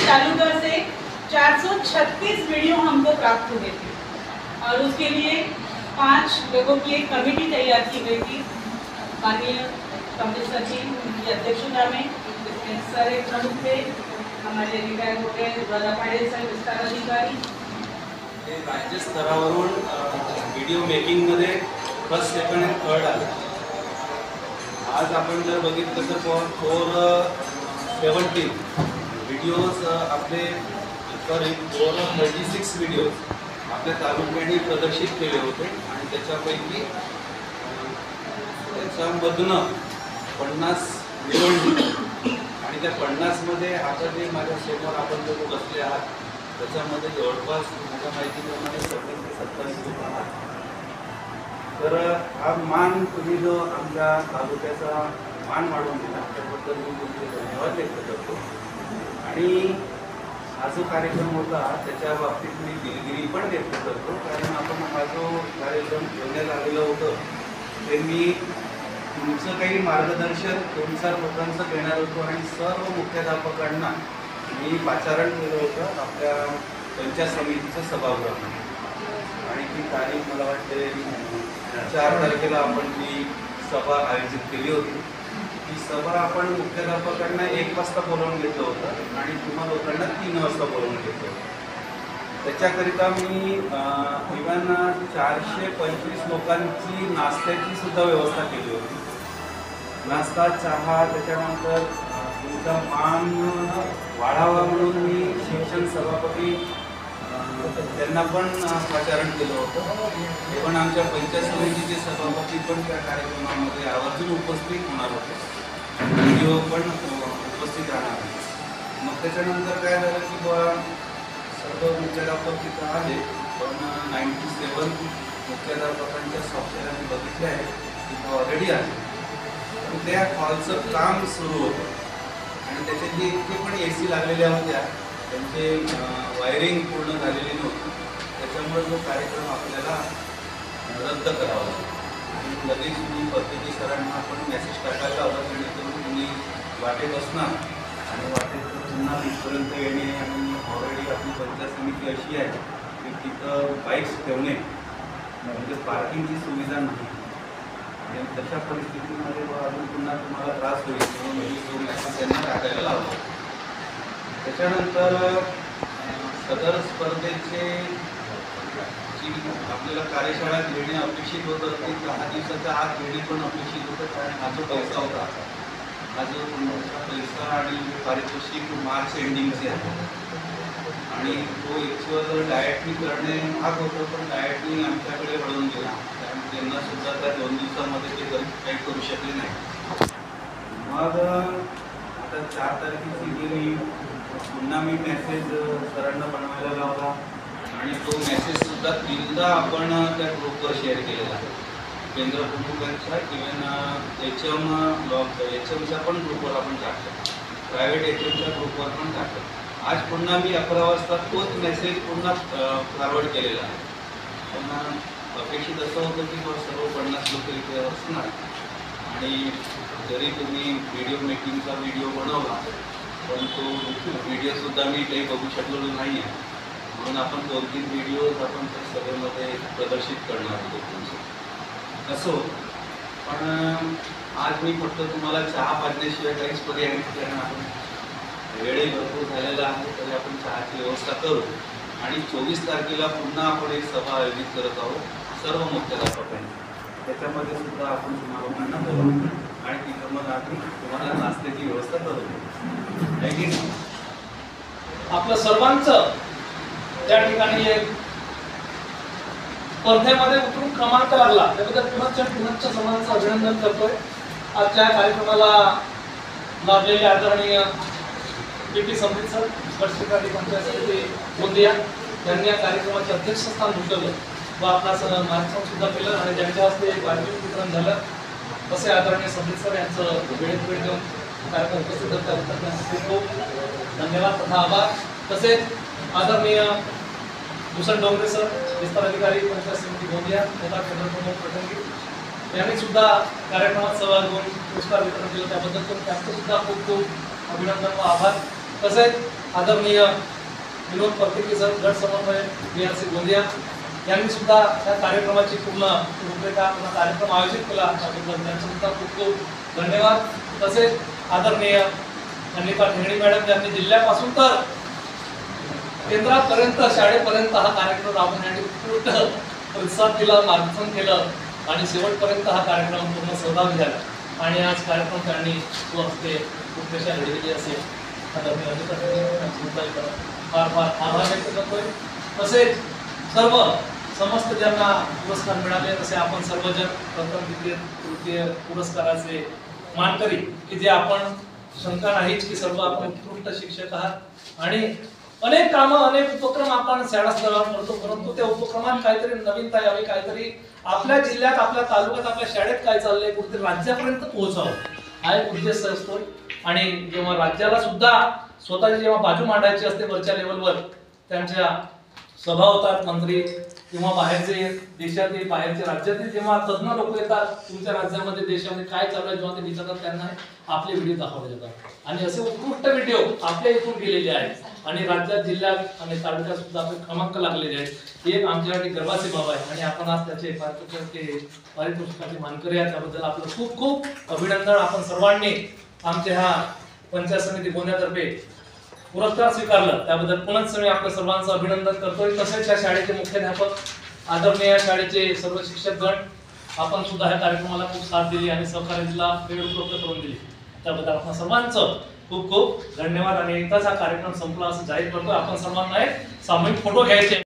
तालुका से 436 video हमको प्राप्त हुए थे और उसके लिए 5 लोगों की एक कमेटी तैयार की गई थी माननीय कमलेश सर जी की अध्यक्षता में। जिसमें सर एक प्रमुख थे, हमारे रिटायर हो गए दादा पाड़े सर विस्तार अधिकारी। राज्य स्तरावरून व्हिडिओ मेकिंगमध्ये फर्स्ट सेकंड आणि थर्ड आले। आज आपण जर बघितलं तर 417 व्हिडिओज आपले 36 व्हिडिओज आपल्या तालुक्याने प्रदर्शित केले होते आणि त्याच्यापैकी त्याच्यामधनं 50 निवडले आणि त्या 50 मध्ये आता जे माझ्या समोर आपण जो बसले आहात त्याच्यामध्ये जवळपास माझ्या माहितीप्रमाणे 70 ते 70 लोक आहात। तर हा मान तुम्ही जो आमच्या तालुक्याचा मान वाढवून दिला त्याबद्दल मी तुमचे धन्यवाद व्यक्त करतो। आणि हा जो कार्यक्रम होता त्याच्या बाबतीत मी दिलगिरी पण व्यक्त करतो, कारण आपण हा जो कार्यक्रम ठेवण्यात आलेलं होतं ते मी तुमचं काही मार्गदर्शन 2-4 लोकांचं घेणार होतो आणि सर्व मुख्याध्यापकांना मी पाचारण केलं होतं आपल्या पंचायत समितीचं सभागृहामध्ये। आणि ती तारीख मला वाटते 4 तारखेला आपण ती सभा आयोजित केली होती। ही सभा आपण मुख्याध्यापकांना 1 वाजता बोलावून घेतलं होतं आणि तुम्हा लोकांना 3 वाजता बोलावून घेतलं होतं। त्याच्याकरिता मी इव्हन 425 लोकांची नाश्त्याची सुद्धा व्यवस्था केली होती। नाश्ता, चहा, त्याच्यानंतर तुमचा मान वाढावा म्हणून मी शिक्षण सभापती त्यांना पण पाचारण केलं होतं। पण आमच्या पंचायत समितीचे सभापती पण त्या कार्यक्रमामध्ये आवर्जून उपस्थित होणार होते, व्हिडिओ पण उपस्थित राहणार होते। मग त्याच्यानंतर काय झालं की बुवा सर्व मुख्याध्यापक तिथं आले, पण 97 मुख्याध्यापकांच्या सॉफ्टवेअर बघितले आहे तिथं ऑलरेडी आले। पण त्या हॉलचं काम सुरू होतं आणि त्याचे जे इतके पण AC लागलेल्या होत्या त्यांचे वायरिंग पूर्ण झालेली नव्हती, त्याच्यामुळे तो कार्यक्रम आपल्याला रद्द करावा लागला। आणि लगेच मी पद्धती सरांना आपण मेसेज टाकायला लावला, जेणेकरून तुम्ही वाटेत असणार आणि वाटेत पुन्हा इथपर्यंत येणे। आणि ऑलरेडी आपली पंचायत समिती अशी आहे की तिथं बाईक्स ठेवणे म्हणजे पार्किंगची सुविधा नाही आणि तशा परिस्थितीमध्ये अजून पुन्हा तुम्हाला त्रास होईल म्हणून मी तो मेसेज त्यांना टाकायला लावला। त्याच्यानंतर सदर स्पर्धेचे जी आपल्याला कार्यशाळा घेणे अपेक्षित होतं ती 10 दिवसाच्या आत घेणे पण अपेक्षित होतं, कारण हा जो पैसा होता हा जो पैसा आणि पारितोषिक मार्च एंडिंगचे आहे आणि तो ॲक्च्युअल डायटनी करणे भाग होतं, पण डायटनी आमच्याकडे वळून गेला, कारण त्यांना सुद्धा त्या 2 दिवसामध्ये ते काही करू शकले नाही। मग आता 4 तारखेची गेली, पुन्हा मी मेसेज सरांना बनवायला लावला आणि तो मेसेज सुद्धा 3दा आपण त्या ग्रुपवर शेअर केलेला आहे। केंद्र प्रमुखांच्या इव्हन HMच्या पण ग्रुपवर आपण टाकलं, प्रायव्हेट HMच्या ग्रुपवर पण टाकलं। आज पुन्हा मी 11 वाजता तोच मेसेज पुन्हा फॉरवर्ड केलेला आहे। पण अपेक्षित असं होतं की सर्व 50 लोक इथे असणार आणि जरी तुम्ही व्हिडिओ मेकिंगचा व्हिडिओ बनवला पण तो व्हिडिओसुद्धा मी काही बघू शकलेलो नाही आहे, म्हणून आपण 2-3 व्हिडिओज आपण त्या सभेमध्ये प्रदर्शित करणार होतो तुमचे असो। पण आज मी फक्त तुम्हाला चहा पाजण्याशिवाय काहीच पर्याय नाही, कारण आपण वेळही भरपूर झालेला आहे, तरी आपण चहाची व्यवस्था करू आणि 24 तारखेला पुन्हा आपण एक सभा आयोजित करत आहोत सर्व मुख्याध्यापकांनी। त्याच्यामध्ये सुद्धा आपण तुम्हाला लोकांना बोलवू आणि तिथं मग आम्ही तुम्हाला नाश्त्याची व्यवस्था करू। आपलं सर्वांचं त्या ठिकाणी एक स्पर्धेमध्ये उतरून क्रमांक लागला त्याबद्दल पुनश्च सर्वांचं अभिनंदन करतोय। आजच्या कार्यक्रमाला लाभलेले आदरणीय PP संबित सर, गटशिकारी पंचायत समिती गोंदिया यांनी या कार्यक्रमाचे अध्यक्षस्थान भूषवलं व आपला सर मार्गदर्शन सुद्धा केलं आणि ज्यांच्या हस्ते एक वाजवी वितरण झालं, असे आदरणीय संबित सर यांचं वेळेत वेळ देऊन कार्यक्रम उपस्थित होता खूप धन्यवाद तथा आभार। तसेच आदरणीय भूषण डोंगरे सर, विस्तार अधिकारी पंचायत समिती गोंदिया तथा केंद्र प्रमुख प्रसंगी यांनी सुद्धा कार्यक्रमात सहभाग घेऊन पुरस्कार वितरण केलं, त्याबद्दल पण त्यांचं सुद्धा खूप खूप अभिनंदन व आभार। तसेच आदरणीय विनोद परतिके सर, गट समन्वय BRC गोंदिया यांनी सुद्धा या कार्यक्रमाची पूर्ण रूपरेखा पूर्ण कार्यक्रम आयोजित केला त्याबद्दल त्यांचे सुद्धा खूप खूप धन्यवाद. तसेच आदरणीय अनिता ठेंगडी मॅडम यांनी जिल्ह्यापासून तर केंद्रापर्यंत शाळेपर्यंत हा कार्यक्रम राबवण्यासाठी पूर्ण प्रतिसाद दिला, मार्गदर्शन केलं आणि शेवटपर्यंत हा कार्यक्रम पूर्ण सहभागी झाला आणि आज कार्यक्रम त्यांनी स्वहस्ते उपदेशा घडविली असेल. आदरणीय अनिता ठेंगडी फार फार आभार व्यक्त करतोय. तसेच सर्व समस्त ज्यांना पुरस्कार मिळाले तसे आपण सर्वजण प्रथम द्वितीय तृतीय पुरस्काराचे मानकरी की जे आपण शंका नाहीच की सर्व आपण उत्कृष्ट शिक्षक आहात आणि अनेक कामं अनेक उपक्रम आपण शाळा स्तरावर करतो, परंतु त्या उपक्रमात काहीतरी नवीनता यावी, काहीतरी आपल्या जिल्ह्यात आपल्या तालुक्यात आपल्या शाळेत काय चाललंय कुठेतरी राज्यापर्यंत पोहोचावं हा एक उद्देश असतो. आणि जेव्हा राज्याला सुद्धा स्वतःची जेव्हा बाजू मांडायची असते वरच्या लेवलवर त्यांच्या सभा होतात मंत्री किंवा बाहेरचे देशातील बाहेरचे राज्यातील जेव्हा तज्ञ लोक येतात तुमच्या राज्यामध्ये देशामध्ये काय चालू आहे जेव्हा ते विचारतात त्यांना आपले व्हिडिओ दाखवले जातात आणि असे उत्कृष्ट व्हिडिओ आपल्या इथून गेलेले आहेत आणि राज्यात जिल्ह्यात आणि तालुक्यात सुद्धा आपले क्रमांक लागलेले आहेत. ही एक आमच्यासाठी गर्वाची बाब आहे आणि आपण आज त्याचे पारितोषिकाचे मानकरी आहेत त्याबद्दल आपलं खूप खूप अभिनंदन. आपण सर्वांनी आमच्या ह्या पंचायत समिती गोंदियातर्फे पुरस्कार स्वीकारलं त्याबद्दल पुन्हा मी आपल्या सर्वांचं अभिनंदन करतोय. तसेच या शाळेचे मुख्याध्यापक आदरणीय शाळेचे सर्व शिक्षकगण आपण सुद्धा या कार्यक्रमाला खूप साथ दिली आणि सहकार्याला वेळ उपलब्ध करून दिली त्याबद्दल आपण सर्वांचं खूप खूप धन्यवाद. आणि एकदाच हा कार्यक्रम संपला असं जाहीर करतो. आपण सर्वांना एक सामूहिक फोटो घ्यायचे.